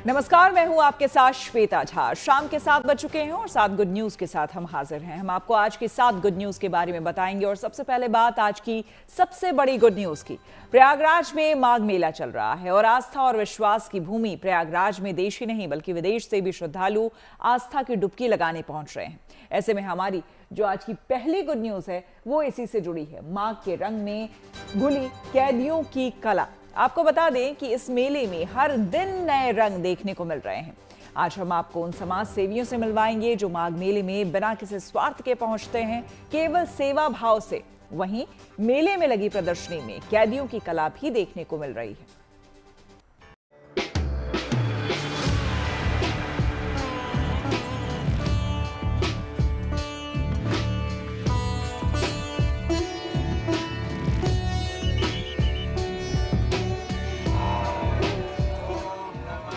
नमस्कार, मैं हूं आपके साथ श्वेता झा। शाम के 7 बज चुके हैं और 7 गुड न्यूज के साथ हम हाजिर हैं। हम आपको आज की 7 गुड न्यूज के बारे में बताएंगे और सबसे पहले बात आज की सबसे बड़ी गुड न्यूज की। प्रयागराज में माघ मेला चल रहा है और आस्था और विश्वास की भूमि प्रयागराज में देश ही नहीं बल्कि विदेश से भी श्रद्धालु आस्था की डुबकी लगाने पहुंच रहे हैं। ऐसे में हमारी जो आज की पहली गुड न्यूज है वो इसी से जुड़ी है। माघ के रंग में घुली कैदियों की कला। आपको बता दें कि इस मेले में हर दिन नए रंग देखने को मिल रहे हैं। आज हम आपको उन समाज सेवियों से मिलवाएंगे जो माघ मेले में बिना किसी स्वार्थ के पहुंचते हैं, केवल सेवा भाव से। वहीं मेले में लगी प्रदर्शनी में कैदियों की कला भी देखने को मिल रही है।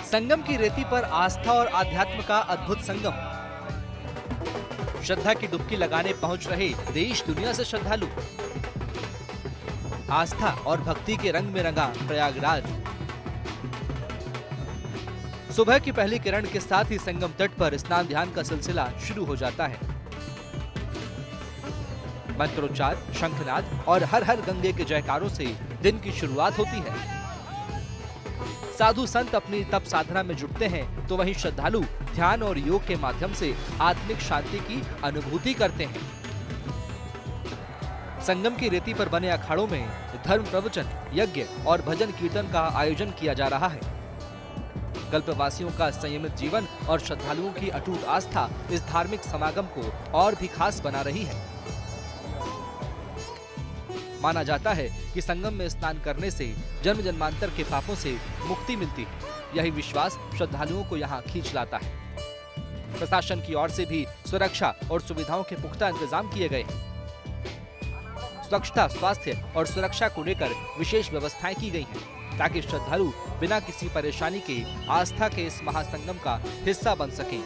संगम की रेती पर आस्था और आध्यात्म का अद्भुत संगम। श्रद्धा की डुबकी लगाने पहुंच रहे देश दुनिया से श्रद्धालु। आस्था और भक्ति के रंग में रंगा प्रयागराज। सुबह की पहली किरण के साथ ही संगम तट पर स्नान ध्यान का सिलसिला शुरू हो जाता है। मंत्रोच्चार, शंखनाद और हर हर गंगे के जयकारों से दिन की शुरुआत होती है। साधु संत अपनी तप साधना में जुटते हैं तो वहीं श्रद्धालु ध्यान और योग के माध्यम से आत्मिक शांति की अनुभूति करते हैं। संगम की रेती पर बने अखाड़ों में धर्म प्रवचन, यज्ञ और भजन कीर्तन का आयोजन किया जा रहा है। कल्पवासियों का संयमित जीवन और श्रद्धालुओं की अटूट आस्था इस धार्मिक समागम को और भी खास बना रही है। माना जाता है कि संगम में स्नान करने से जन्म जन्मांतर के पापों से मुक्ति मिलती है। यही विश्वास श्रद्धालुओं को यहाँ खींच लाता है। प्रशासन की ओर से भी सुरक्षा और सुविधाओं के पुख्ता इंतजाम किए गए हैं। स्वच्छता, स्वास्थ्य और सुरक्षा को लेकर विशेष व्यवस्थाएं की गई हैं ताकि श्रद्धालु बिना किसी परेशानी के आस्था के इस महासंगम का हिस्सा बन सकें।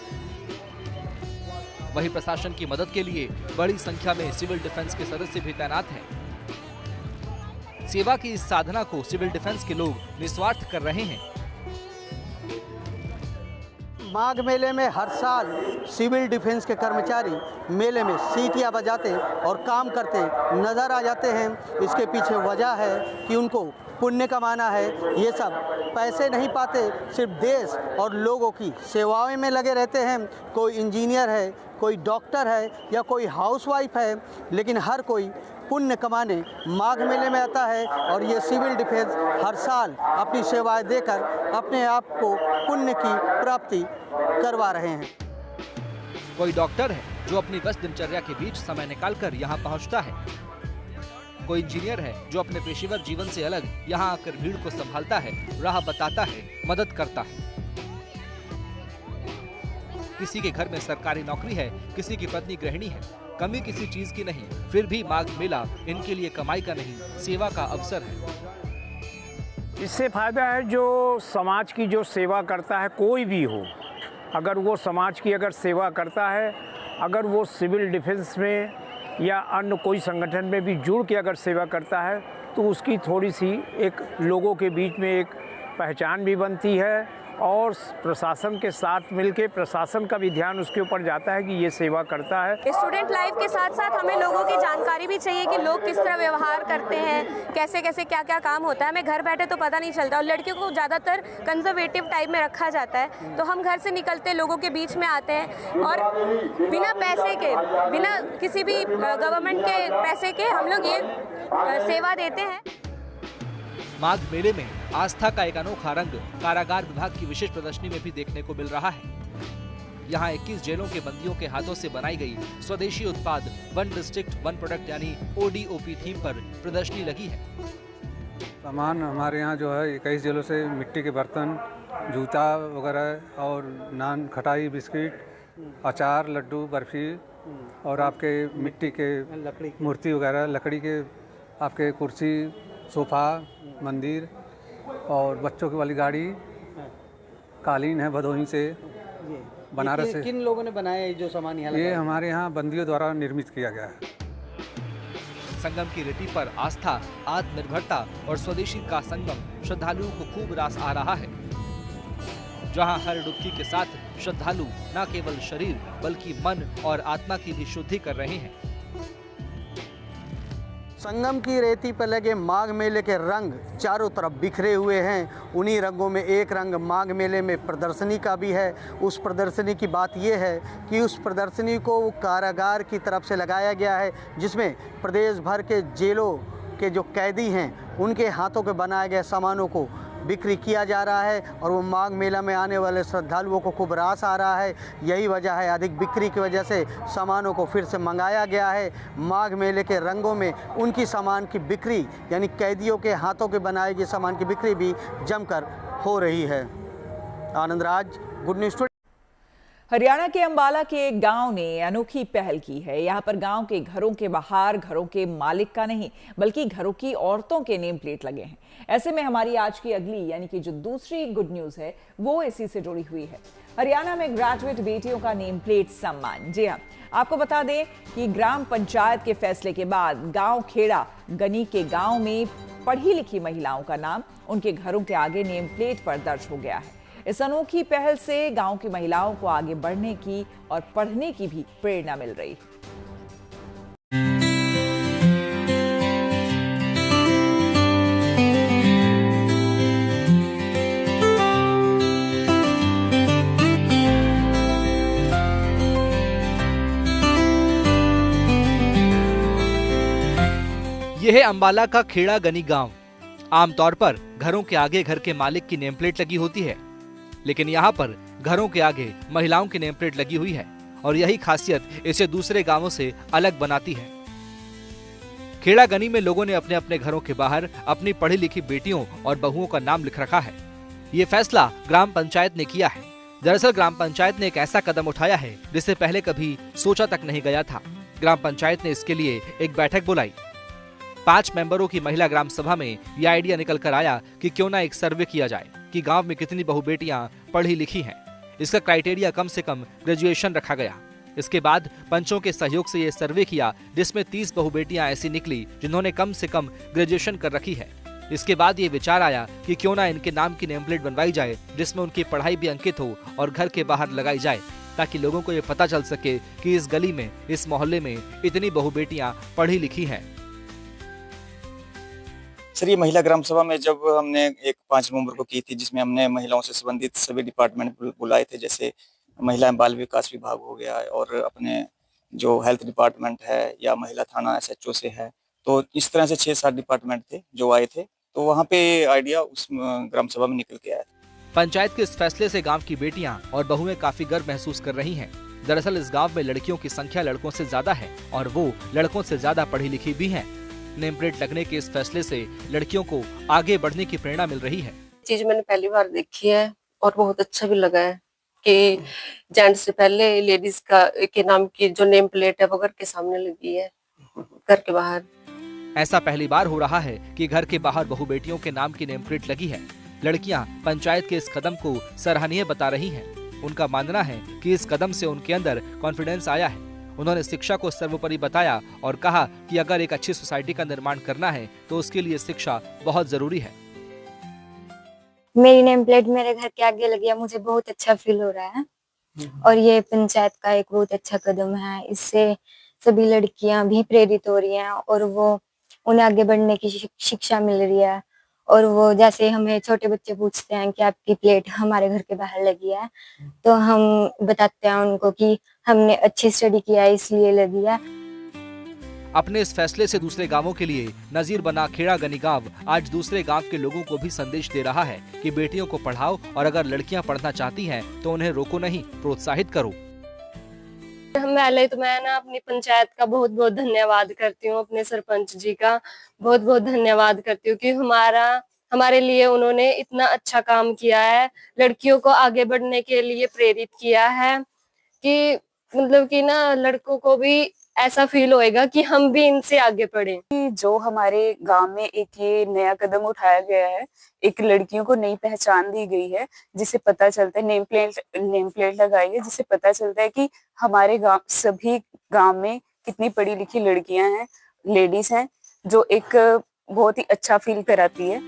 वहीं प्रशासन की मदद के लिए बड़ी संख्या में सिविल डिफेंस के सदस्य भी तैनात हैं। सेवा की इस साधना को सिविल डिफेंस के लोग निस्वार्थ कर रहे हैं। माघ मेले में हर साल सिविल डिफेंस के कर्मचारी मेले में सीटियां बजाते और काम करते नजर आ जाते हैं। इसके पीछे वजह है कि उनको पुण्य कमाना है। ये सब पैसे नहीं पाते, सिर्फ देश और लोगों की सेवाओं में लगे रहते हैं। कोई इंजीनियर है, कोई डॉक्टर है या कोई हाउसवाइफ है, लेकिन हर कोई पुण्य कमाने माघ मेले में आता है। और ये सिविल डिफेंस हर साल अपनी सेवाएं देकर अपने आप को पुण्य की प्राप्ति करवा रहे हैं। कोई डॉक्टर है जो अपनी व्यस्त दिनचर्या के बीच समय निकालकर यहाँ पहुँचता है। कोई इंजीनियर है जो अपने पेशेवर जीवन से अलग यहाँ आकर भीड़ को संभालता है, राह बताता है, मदद करता है। किसी के घर में सरकारी नौकरी है, किसी की पत्नी गृहिणी है। कमी किसी चीज की नहीं, फिर भी माघ मेला इनके लिए कमाई का नहीं, सेवा का अवसर है। इससे फायदा है जो समाज की जो सेवा करता है, कोई भी हो, अगर वो समाज की अगर सेवा करता है, अगर वो सिविल डिफेंस में या अन्य कोई संगठन में भी जुड़ के अगर सेवा करता है तो उसकी थोड़ी सी एक लोगों के बीच में एक पहचान भी बनती है और प्रशासन के साथ मिलके प्रशासन का भी ध्यान उसके ऊपर जाता है कि ये सेवा करता है। स्टूडेंट लाइफ के साथ साथ हमें लोगों की जानकारी भी चाहिए कि लोग किस तरह व्यवहार करते हैं, कैसे कैसे क्या क्या काम होता है। हमें घर बैठे तो पता नहीं चलता और लड़कियों को ज़्यादातर कंजर्वेटिव टाइप में रखा जाता है। तो हम घर से निकलते लोगों के बीच में आते हैं और बिना पैसे के, बिना किसी भी गवर्नमेंट के पैसे के हम लोग ये सेवा देते हैं। माघ मेले में आस्था का एक अनोखा रंग कारागार विभाग की विशेष प्रदर्शनी में भी देखने को मिल रहा है। यहाँ 21 जेलों के बंदियों के हाथों से बनाई गई स्वदेशी उत्पाद वन डिस्ट्रिक्ट वन प्रोडक्ट यानी ODOP थीम पर प्रदर्शनी लगी है। सामान हमारे यहाँ जो है 21 जेलों से मिट्टी के बर्तन, जूता वगैरह और नान, खटाई, बिस्किट, अचार, लड्डू, बर्फी और आपके मिट्टी के मूर्ति वगैरह, लकड़ी के आपके कुर्सी, सोफा, मंदिर और बच्चों की वाली गाड़ी, कालीन है भदोही से, बनारस से। किन लोगों ने बनाया है जो सामान यहाँ? ये हमारे यहाँ बंदियों द्वारा निर्मित किया गया है। संगम की रेती पर आस्था, आत्मनिर्भरता और स्वदेशी का संगम श्रद्धालुओं को खूब रास आ रहा है। जहां हर डुबकी के साथ श्रद्धालु न केवल शरीर बल्कि मन और आत्मा की भी शुद्धि कर रहे हैं। संगम की रेती पर लगे माघ मेले के रंग चारों तरफ बिखरे हुए हैं। उन्हीं रंगों में एक रंग माघ मेले में प्रदर्शनी का भी है। उस प्रदर्शनी की बात यह है कि उस प्रदर्शनी को कारागार की तरफ से लगाया गया है, जिसमें प्रदेश भर के जेलों के जो कैदी हैं उनके हाथों के बनाए गए सामानों को बिक्री किया जा रहा है और वो माघ मेला में आने वाले श्रद्धालुओं को खूब रास आ रहा है। यही वजह है, अधिक बिक्री की वजह से सामानों को फिर से मंगाया गया है। माघ मेले के रंगों में उनकी सामान की बिक्री यानी कैदियों के हाथों के बनाए गए सामान की बिक्री भी जमकर हो रही है। Anand Raj, good news. हरियाणा के अंबाला के एक गांव ने अनोखी पहल की है। यहां पर गांव के घरों के बाहर घरों के मालिक का नहीं बल्कि घरों की औरतों के नेम प्लेट लगे हैं। ऐसे में हमारी आज की अगली यानी कि जो दूसरी गुड न्यूज है वो इसी से जुड़ी हुई है। हरियाणा में ग्रेजुएट बेटियों का नेम प्लेट सम्मान। जी हां, आपको बता दें कि ग्राम पंचायत के फैसले के बाद गांव खेड़ा गनी के गांव में पढ़ी लिखी महिलाओं का नाम उनके घरों के आगे नेम प्लेट पर दर्ज हो गया है। इस अनोखी पहल से गांव की महिलाओं को आगे बढ़ने की और पढ़ने की भी प्रेरणा मिल रही है। यह है अंबाला का खेड़ा गनी गांव। आमतौर पर घरों के आगे घर के मालिक की नेम प्लेट लगी होती है, लेकिन यहाँ पर घरों के आगे महिलाओं की नेम प्लेट लगी हुई है और यही खासियत इसे दूसरे गांवों से अलग बनाती है। खेड़ा गनी में लोगों ने अपने अपने घरों के बाहर अपनी पढ़ी लिखी बेटियों और बहुओं का नाम लिख रखा है। ये फैसला ग्राम पंचायत ने किया है। दरअसल ग्राम पंचायत ने एक ऐसा कदम उठाया है जिसे पहले कभी सोचा तक नहीं गया था। ग्राम पंचायत ने इसके लिए एक बैठक बुलाई। 5 मेंबरों की महिला ग्राम सभा में यह आइडिया निकल कर आया कि क्यों ना एक सर्वे किया जाए कि गांव में कितनी बहु बेटियां पढ़ी लिखी हैं। इसका क्राइटेरिया कम से कम ग्रेजुएशन रखा गया। इसके बाद पंचों के सहयोग से यह सर्वे किया, जिसमें 30 बहु बेटियां ऐसी निकली जिन्होंने कम से कम ग्रेजुएशन कर रखी है। इसके बाद ये विचार आया कि क्यों ना इनके नाम की नेम प्लेट बनवाई जाए, जिसमें उनकी पढ़ाई भी अंकित हो और घर के बाहर लगाई जाए, ताकि लोगों को ये पता चल सके कि इस गली में, इस मोहल्ले में इतनी बहु बेटियां पढ़ी लिखी हैं। सर, ये महिला ग्राम सभा में जब हमने एक 5 नवंबर को की थी, जिसमें हमने महिलाओं से संबंधित सभी डिपार्टमेंट बुलाए थे, जैसे महिला एवं बाल विकास विभाग हो गया और अपने जो हेल्थ डिपार्टमेंट है या महिला थाना SHO से है। तो इस तरह से 6-7 डिपार्टमेंट थे जो आए थे, तो वहाँ पे आइडिया उस ग्राम सभा में निकल के आया था। पंचायत के इस फैसले से गांव की बेटियां और बहुएं काफी गर्व महसूस कर रही हैं। दरअसल इस गांव में लड़कियों की संख्या लड़कों से ज्यादा है और वो लड़कों से ज्यादा पढ़ी लिखी भी हैं। नेम प्लेट लगने के इस फैसले से लड़कियों को आगे बढ़ने की प्रेरणा मिल रही है। चीज मैंने पहली बार देखी है और बहुत अच्छा भी लगा है कि जेंट्स से पहले लेडीज का के नाम की जो नेम प्लेट है वो घर के सामने लगी है, घर के बाहर। ऐसा पहली बार हो रहा है कि घर के बाहर बहु बेटियों के नाम की नेम प्लेट लगी है। लड़कियां पंचायत के इस कदम को सराहनीय बता रही हैं। उनका मानना है कि इस कदम से उनके अंदर कॉन्फिडेंस आया है। उन्होंने शिक्षा को सर्वोपरि बताया और कहा कि अगर एक अच्छी सोसाइटी का निर्माण करना है तो उसके लिए शिक्षा बहुत जरूरी है। मेरी नेम प्लेट मेरे घर के आगे लगी है, मुझे बहुत अच्छा फील हो रहा है और ये पंचायत का एक बहुत अच्छा कदम है। इससे सभी लड़कियां भी प्रेरित हो रही हैं और वो उन्हें आगे बढ़ने की शिक्षा मिल रही है। और वो जैसे हमें छोटे बच्चे पूछते हैं कि आपकी प्लेट हमारे घर के बाहर लगी है, तो हम बताते हैं उनको कि हमने अच्छी स्टडी किया है इसलिए लगी है। अपने इस फैसले से दूसरे गांवों के लिए नजीर बना खेड़ा गनी गांव आज दूसरे गांव के लोगों को भी संदेश दे रहा है कि बेटियों को पढ़ाओ और अगर लड़कियां पढ़ना चाहती हैं तो उन्हें रोको नहीं, प्रोत्साहित करो। मैं ना अपनी पंचायत का बहुत बहुत धन्यवाद करती हूँ, अपने सरपंच जी का बहुत बहुत धन्यवाद करती हूँ कि हमारे लिए उन्होंने इतना अच्छा काम किया है, लड़कियों को आगे बढ़ने के लिए प्रेरित किया है कि मतलब कि ना लड़कों को भी ऐसा फील होएगा कि हम भी इनसे आगे बढ़ें। जो हमारे गांव में एक ये नया कदम उठाया गया है, एक लड़कियों को नई पहचान दी गई है, जिससे पता चलता है, नेम प्लेट लगाई है, जिससे पता चलता है कि हमारे गांव सभी गांव में कितनी पढ़ी लिखी लड़कियां हैं, लेडीज हैं, जो एक बहुत ही अच्छा फील कराती है।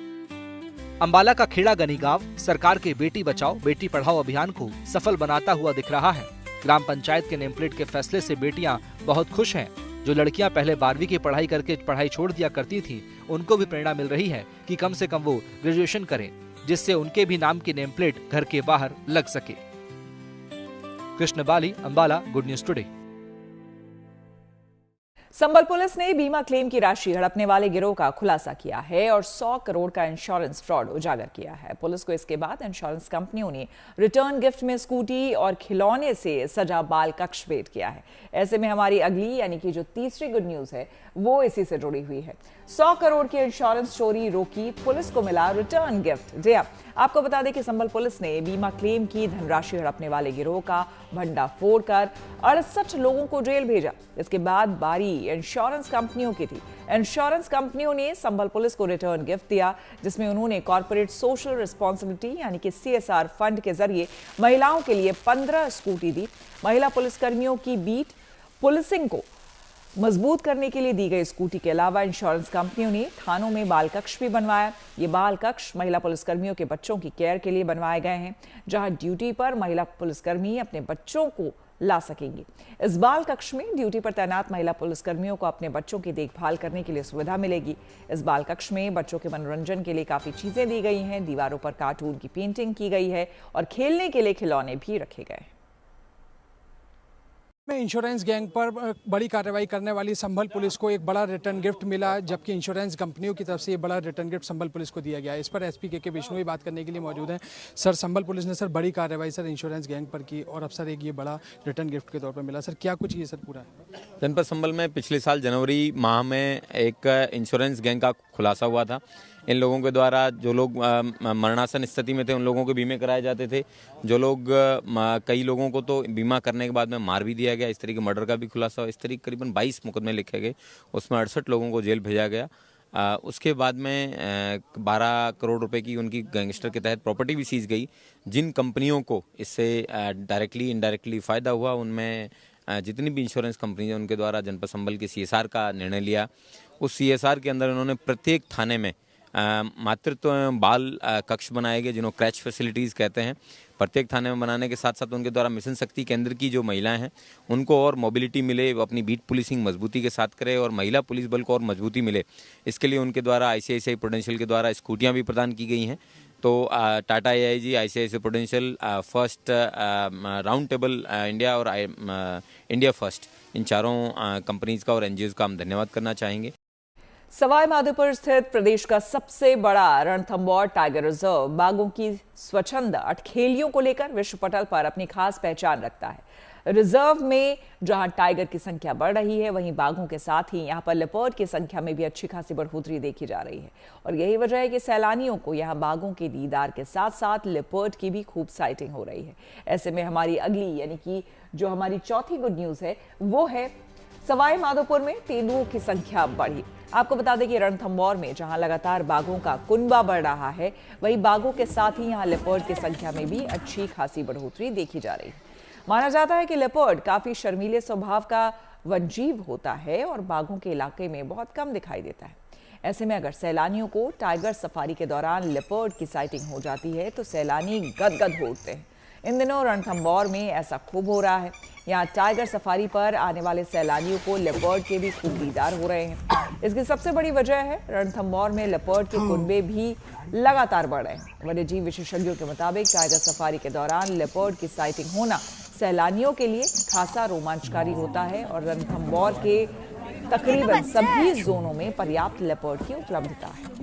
अंबाला का खेड़ा गनी गांव सरकार के बेटी बचाओ बेटी पढ़ाओ अभियान को सफल बनाता हुआ दिख रहा है। ग्राम पंचायत के नेमप्लेट के फैसले से बेटियां बहुत खुश हैं। जो लड़कियां पहले 12वीं की पढ़ाई करके पढ़ाई छोड़ दिया करती थी, उनको भी प्रेरणा मिल रही है कि कम से कम वो ग्रेजुएशन करें, जिससे उनके भी नाम की नेमप्लेट घर के बाहर लग सके। कृष्ण बाली, अंबाला, गुड न्यूज टुडे। संबल पुलिस ने बीमा क्लेम की राशि हड़पने वाले गिरोह का खुलासा किया है और 100 करोड़ का इंश्योरेंस फ्रॉड उजागर किया है। पुलिस को इसके बाद इंश्योरेंस कंपनियों ने रिटर्न गिफ्ट में स्कूटी और खिलौने से सजा बाल कक्ष भेंट किया है। ऐसे में हमारी अगली यानी कि जो तीसरी गुड न्यूज है वो इसी से जुड़ी हुई है। 100 करोड़ की इंश्योरेंस चोरी रोकी, पुलिस को मिला रिटर्न गिफ्ट। जी आपको बता दें कि संबल पुलिस ने बीमा क्लेम की धनराशि हड़पने वाले गिरोह का भंडाफोड़ कर 68 लोगों को जेल भेजा। इसके बाद बारी इंश्योरेंस कंपनियों की थी। इंश्योरेंस कंपनियों ने संबल पुलिस को रिटर्न गिफ्ट दिया, जिसमें उन्होंने कॉर्पोरेट सोशल रिस्पॉन्सिबिलिटी यानी कि CSR फंड के जरिए महिलाओं के लिए 15 स्कूटी दी। महिला पुलिसकर्मियों की बीट पुलिसिंग को मजबूत करने के लिए दी गई स्कूटी के अलावा इंश्योरेंस कंपनियों ने थानों में बाल कक्ष भी बनवाया। ये बाल कक्ष महिला पुलिसकर्मियों के बच्चों की केयर के लिए बनवाए गए हैं, जहां ड्यूटी पर महिला पुलिसकर्मी अपने बच्चों को ला सकेंगे। इस बाल कक्ष में ड्यूटी पर तैनात महिला पुलिसकर्मियों को अपने बच्चों की देखभाल करने के लिए सुविधा मिलेगी। इस बाल कक्ष में बच्चों के मनोरंजन के लिए काफी चीजें दी गई हैं। दीवारों पर कार्टून की पेंटिंग की गई है और खेलने के लिए खिलौने भी रखे गए हैं। में इंश्योरेंस गैंग पर बड़ी कार्रवाई करने वाली संभल पुलिस को एक बड़ा रिटर्न गिफ्ट मिला, जबकि इंश्योरेंस कंपनियों की तरफ से ये बड़ा रिटर्न गिफ्ट संभल पुलिस को दिया गया है। इस पर SP के विष्णु बात करने के लिए मौजूद हैं। सर, संभल पुलिस ने सर बड़ी कार्रवाई सर इंश्योरेंस गैंग पर की और अब सर एक ये बड़ा रिटर्न गिफ्ट के तौर पर मिला। सर क्या कुछ ये सर पूरा जनपद संभल में पिछले साल जनवरी माह में एक इंश्योरेंस गैंग का खुलासा हुआ था। इन लोगों के द्वारा जो लोग मरणासन स्थिति में थे उन लोगों के बीमे कराए जाते थे। जो लोग कई लोगों को तो बीमा करने के बाद में मार भी दिया गया। इस तरीके मर्डर का भी खुलासा हुआ। इस तरीके करीबन 22 मुकदमे लिखे गए, उसमें 68 लोगों को जेल भेजा गया। उसके बाद में 12 करोड़ रुपए की उनकी गैंगस्टर के तहत प्रॉपर्टी भी सीज गई। जिन कंपनियों को इससे डायरेक्टली इनडायरेक्टली फ़ायदा हुआ, उनमें जितनी भी इंश्योरेंस कंपनी है उनके द्वारा जनपद संभल के CSR का निर्णय लिया। उस CSR के अंदर उन्होंने प्रत्येक थाने में मातृत्व बाल कक्ष बनाए गए, जिन्हों क्रैच फैसिलिटीज़ कहते हैं। प्रत्येक थाने में बनाने के साथ साथ उनके द्वारा मिशन शक्ति केंद्र की जो महिलाएं हैं उनको और मोबिलिटी मिले, वो अपनी बीट पुलिसिंग मजबूती के साथ करे और महिला पुलिस बल को और मजबूती मिले। इसके लिए उनके द्वारा ICICI प्रूडेंशियल के द्वारा स्कूटियाँ भी प्रदान की गई हैं। तो Tata AIG, ICICI prudential, first round table India और इंडिया फर्स्ट, इन चारों कंपनीज का और NGOs का हम धन्यवाद करना चाहेंगे। सवाई माधोपुर स्थित प्रदेश का सबसे बड़ा रणथंभौर टाइगर रिजर्व बाघों की स्वच्छंद अठखेलियों को लेकर विश्व पटल पर अपनी खास पहचान रखता है। रिजर्व में जहां टाइगर की संख्या बढ़ रही है, वहीं बाघों के साथ ही यहां पर लेपर्ड की संख्या में भी अच्छी खासी बढ़ोतरी देखी जा रही है। और यही वजह है कि सैलानियों को यहां बाघों के दीदार के साथ साथ लेपर्ड की भी खूब साइटिंग हो रही है। ऐसे में हमारी अगली यानी कि जो हमारी चौथी गुड न्यूज है वो है सवाई माधोपुर में तेंदुओं की संख्या बढ़ी। आपको बता दें कि रणथंभौर में जहां लगातार बाघों का कुनबा बढ़ रहा है, वहीं बाघों के साथ ही यहां लेपर्ड की संख्या में भी अच्छी खासी बढ़ोतरी देखी जा रही है। माना जाता है कि लेपर्ड काफी शर्मीले स्वभाव का वन्यजीव होता है और बाघों के इलाके में बहुत कम दिखाई देता है। ऐसे में अगर सैलानियों को टाइगर सफारी के दौरान लेपर्ड की साइटिंग हो जाती है तो सैलानी गदगद हो उठते हैं। इन दिनों रणथंभौर में ऐसा खूब हो रहा है। यहाँ टाइगर सफारी पर आने वाले सैलानियों को लेपर्ड के भी खूब दीदार हो रहे हैं। इसकी सबसे बड़ी वजह है रणथंभौर में लेपर्ड के कुनबे भी लगातार बढ़ रहे हैं। वन्यजीव विशेषज्ञों के मुताबिक टाइगर सफारी के दौरान लेपर्ड की साइटिंग होना सैलानियों के लिए खासा रोमांचकारी होता है और रणथंभौर के तकरीबन सभी जोनों में पर्याप्त लेपर्ड की उपलब्धता है।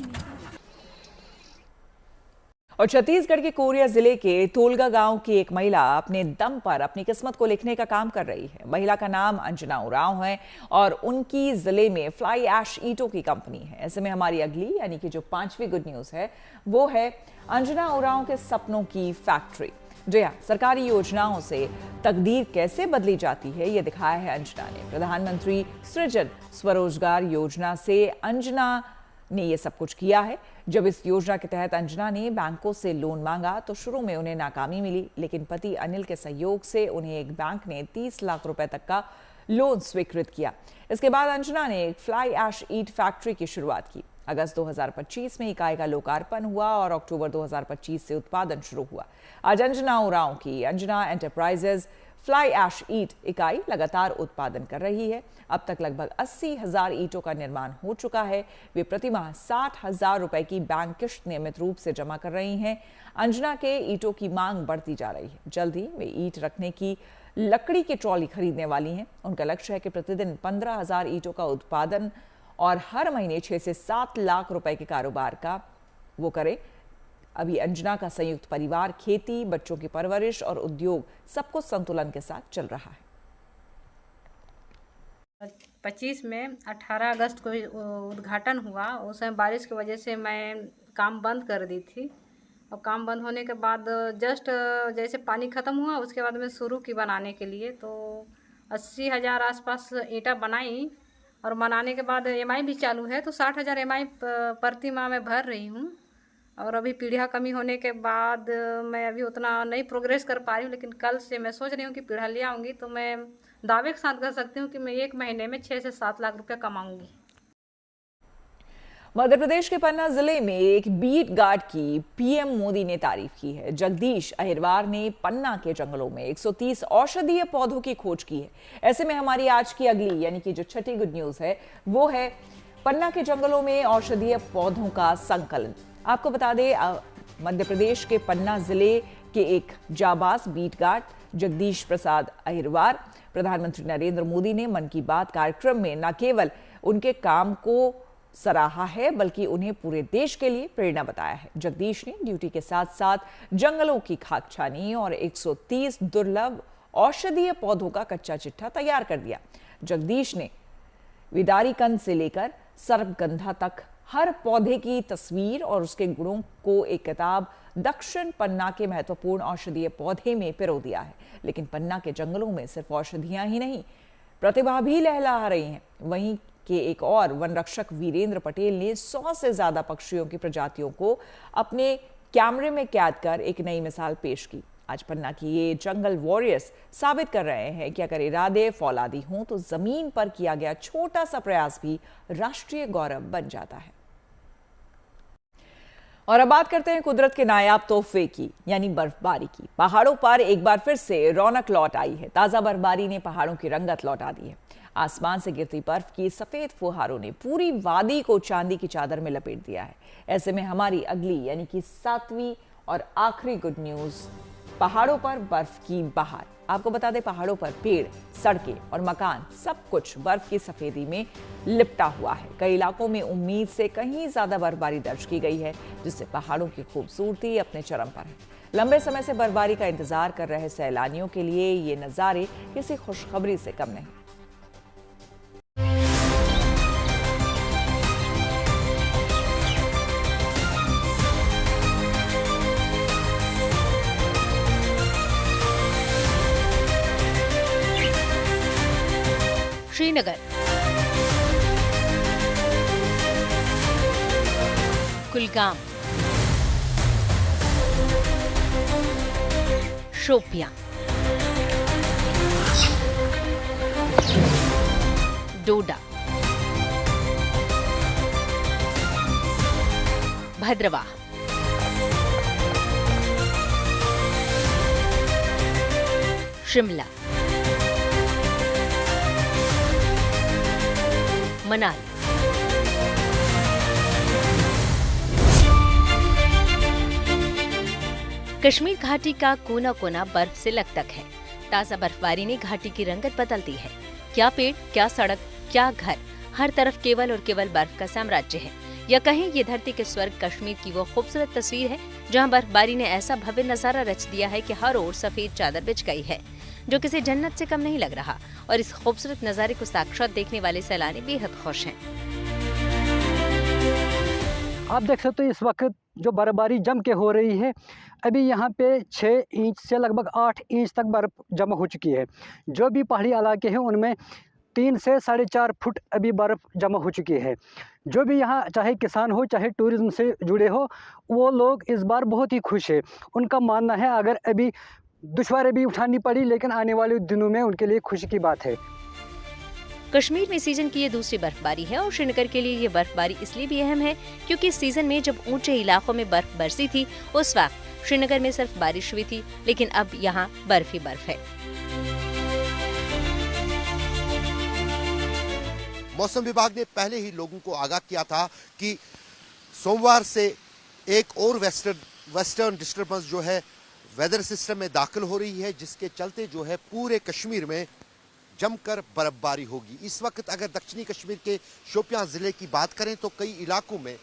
और छत्तीसगढ़ के कोरिया जिले के तोलगा गांव की एक महिला अपने दम पर अपनी किस्मत को लिखने का काम कर रही है। महिला का नाम अंजना उरांव है और उनकी जिले में फ्लाई ऐश ईंटों की कंपनी है। ऐसे में हमारी अगली यानी कि जो पांचवी गुड न्यूज है वो है अंजना उरांव के सपनों की फैक्ट्री। जी हाँ, सरकारी योजनाओं से तकदीर कैसे बदली जाती है ये दिखाया है अंजना ने। प्रधानमंत्री सृजन स्वरोजगार योजना से अंजना ने ये सब कुछ किया है। जब इस योजना के तहत अंजना ने बैंकों से लोन मांगा तो शुरू में उन्हें नाकामी मिली, लेकिन पति अनिल के सहयोग से उन्हें एक बैंक ने 30 लाख रुपए तक का लोन स्वीकृत किया। इसके बाद अंजना ने एक फ्लाई ऐश ईंट फैक्ट्री की शुरुआत की। अगस्त 2025 में इकाई का लोकार्पण हुआ और अक्टूबर 2025 से उत्पादन शुरू हुआ। आज अंजना उरांव की अंजना एंटरप्राइजेज फ्लाई ऐश ईट इकाई लगातार उत्पादन कर रही है। अब तक लगभग 80,000 ईंटों का निर्माण हो चुका है। वे प्रतिमाह 60,000 रुपए की बैंक किश्त नियमित रूप से जमा कर रही हैं। अंजना के ईंटों की मांग बढ़ती जा रही है। जल्द ही वे ईंट रखने की लकड़ी की ट्रॉली खरीदने वाली हैं। उनका लक्ष्य है कि प्रतिदिन 15,000 ईंटों का उत्पादन और हर महीने 6 से 7 लाख रुपए के कारोबार का वो करें। अभी अंजना का संयुक्त परिवार खेती, बच्चों की परवरिश और उद्योग सबको संतुलन के साथ चल रहा है। 25 में 18 अगस्त को उद्घाटन हुआ। उस समय बारिश की वजह से मैं काम बंद कर दी थी और काम बंद होने के बाद जस्ट जैसे पानी ख़त्म हुआ उसके बाद मैं शुरू की बनाने के लिए, तो 80,000 आसपास ईंटा बनाई और बनाने के बाद EMI भी चालू है, तो 60,000 EMI प्रति माह मैं भर रही हूँ। और अभी पीढ़िया कमी होने के बाद मैं अभी उतना नहीं प्रोग्रेस कर पा रही हूँ, लेकिन कल से मैं सोच रही हूँ कि पीढ़ा ले आऊँगी तो मैं दावे के साथ कर सकती हूँ कि मैं 1 महीने में 6 से 7 लाख रुपए कमाऊँगी। मध्य प्रदेश के पन्ना जिले में एक बीट गार्ड की पीएम मोदी ने तारीफ की है। जगदीश अहिरवार ने पन्ना के जंगलों में 130 औषधीय पौधों की खोज की है। ऐसे में हमारी आज की अगली यानी कि जो छठी गुड न्यूज है वो है पन्ना के जंगलों में औषधीय पौधों का संकलन। आपको बता दें, मध्य प्रदेश के पन्ना जिले के एक जाबाज बीट गार्ड जगदीश प्रसाद अहिरवार प्रधानमंत्री नरेंद्र मोदी ने मन की बात कार्यक्रम में न केवल उनके काम को सराहा है बल्कि उन्हें पूरे देश के लिए प्रेरणा बताया है। जगदीश ने ड्यूटी के साथ साथ जंगलों की खाक छानी और 130 दुर्लभ औषधीय पौधों का कच्चा चिट्ठा तैयार कर दिया। जगदीश ने विदारीकंद से लेकर सर्पगंधा तक हर पौधे की तस्वीर और उसके गुणों को एक किताब दक्षिण पन्ना के महत्वपूर्ण औषधीय पौधे में पिरो दिया है। लेकिन पन्ना के जंगलों में सिर्फ औषधियां ही नहीं, प्रतिभा भी लहलहा रही हैं। वहीं के एक और वन रक्षक वीरेंद्र पटेल ने 100 से ज्यादा पक्षियों की प्रजातियों को अपने कैमरे में कैद कर एक नई मिसाल पेश की। आज पन्ना की ये जंगल वॉरियर्स साबित कर रहे हैं कि अगर इरादे फौलादी हों तो जमीन पर किया गया छोटा सा प्रयास भी राष्ट्रीय गौरव बन जाता है। और अब बात करते हैं कुदरत के नायाब तोहफे की यानी बर्फबारी की। पहाड़ों पर एक बार फिर से रौनक लौट आई है। ताजा बर्फबारी ने पहाड़ों की रंगत लौटा दी है। आसमान से गिरती बर्फ की सफेद फुहारों ने पूरी वादी को चांदी की चादर में लपेट दिया है। ऐसे में हमारी अगली यानी कि 7वीं और आखिरी गुड न्यूज, पहाड़ों पर बर्फ की बहार। आपको बता दें, पहाड़ों पर पेड़, सड़कें और मकान सब कुछ बर्फ की सफेदी में लिपटा हुआ है। कई इलाकों में उम्मीद से कहीं ज्यादा बर्फबारी दर्ज की गई है, जिससे पहाड़ों की खूबसूरती अपने चरम पर है। लंबे समय से बर्फबारी का इंतजार कर रहे सैलानियों के लिए ये नज़ारे किसी खुशखबरी से कम नहीं। श्रीनगर, कुलगाम, शोपियां, डोडा, भद्रवाह, शिमला, मनाली, कश्मीर घाटी का कोना कोना बर्फ से लकदक है। ताजा बर्फबारी ने घाटी की रंगत बदल दी है। क्या पेड़, क्या सड़क, क्या घर, हर तरफ केवल और केवल बर्फ का साम्राज्य है। या कहें ये धरती के स्वर्ग कश्मीर की वो खूबसूरत तस्वीर है जहां बर्फबारी ने ऐसा भव्य नजारा रच दिया है कि हर ओर सफेद चादर बिछ गई है, जो किसी जन्नत से कम नहीं लग रहा। और इस खूबसूरत नजारे को साक्षात देखने वाले सैलानी बेहद खुश हैं। आप देख सकते हो इस वक्त जो बर्फबारी जम के हो रही है, अभी यहाँ पे 6 इंच से लगभग 8 इंच तक बर्फ जमा हो चुकी है। जो भी पहाड़ी इलाके हैं उनमें 3 से 4.5 फुट अभी बर्फ़ जमा हो चुकी है। जो भी यहाँ चाहे किसान हो चाहे टूरिज़्म से जुड़े हो, वो लोग इस बार बहुत ही खुश है। उनका मानना है अगर अभी दुश्वारी भी उठानी पड़ी लेकिन आने वाले दिनों में उनके लिए खुशी की बात है। कश्मीर में सीजन की ये दूसरी बर्फबारी है और श्रीनगर के लिए ये बर्फबारी इसलिए भी अहम है क्योंकि इस सीजन में जब ऊंचे इलाकों में बर्फ बरसी थी उस वक्त श्रीनगर में सिर्फ बारिश हुई थी, लेकिन अब यहाँ बर्फ ही बर्फ है। मौसम विभाग ने पहले ही लोगों को आगाह किया था कि सोमवार से एक और वेस्टर्न डिस्टर्बेंस जो है वेदर सिस्टम में दाखिल हो रही है, जिसके चलते जो है पूरे कश्मीर में जमकर बर्फबारी होगी। इस वक्त अगर दक्षिणी कश्मीर के शोपियां जिले की बात करें तो कई इलाकों में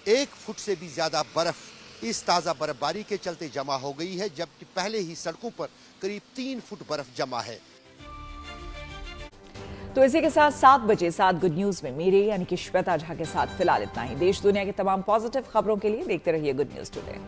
1 फुट से भी ज्यादा बर्फ इस ताज़ा बर्फबारी के चलते जमा हो गई है, जबकि पहले ही सड़कों पर करीब 3 फुट बर्फ जमा है। तो इसी के साथ 7 बजे 7 गुड न्यूज में मेरे यानी कि श्वेता झा के साथ फिलहाल इतना ही। देश दुनिया की तमाम पॉजिटिव खबरों के लिए देखते रहिए गुड न्यूज टुडे।